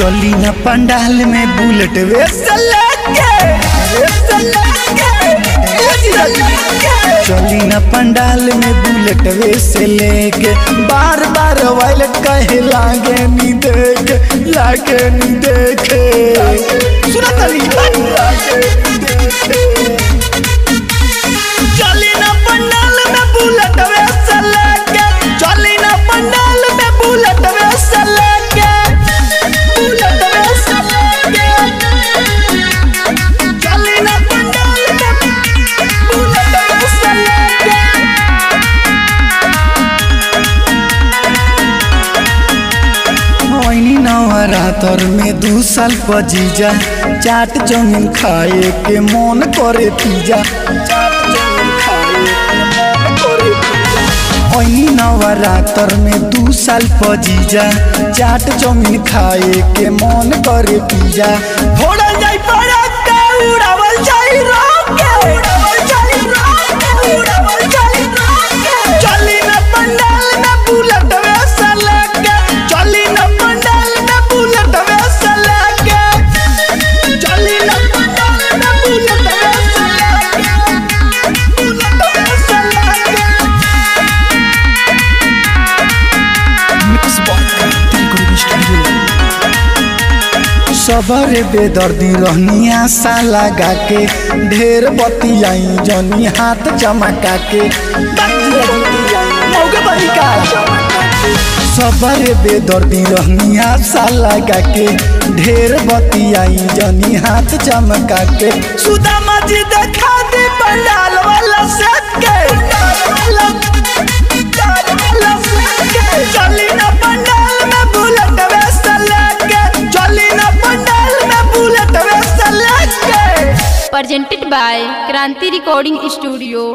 चली न पंडाल में बुलेट चली न पंडाल में बुलेट से लेके बार बार वायलेट कहे लागे नी देखे सुना तली चली न पंडाल में बुलेट से लेके चली न पंडाल में बुलेट से लेके नवरात्र में 2 साल पजीजा चाट चौमिन खाए के मन करे पिज्जा नवरात्र में 2 साल पजीजा चाट चौमिन खाए के मन करे पिज्जा फोड़ल जाई पड़ाका उड़ावल जाई रोके चली न पंडाल में बुलेट से लेके चली न पंडाल में बुलेट से लेके चली न पंडाल में बुलेट से लेके सबरे बेदर्दी रहनी आशा लगा के ढेर बतियाई जनी हाथ चमका के सबरे बेदर्दी रहनी आशा लगा के ढेर बतियाई जनी हाथ चमका के सुदामा जी देखा दे पंडाल वाला सेट के चली न पंडाल में बुलेट से लेके चली न पंडाल में बुलेट से लेके presented by Kranti Recording Studio।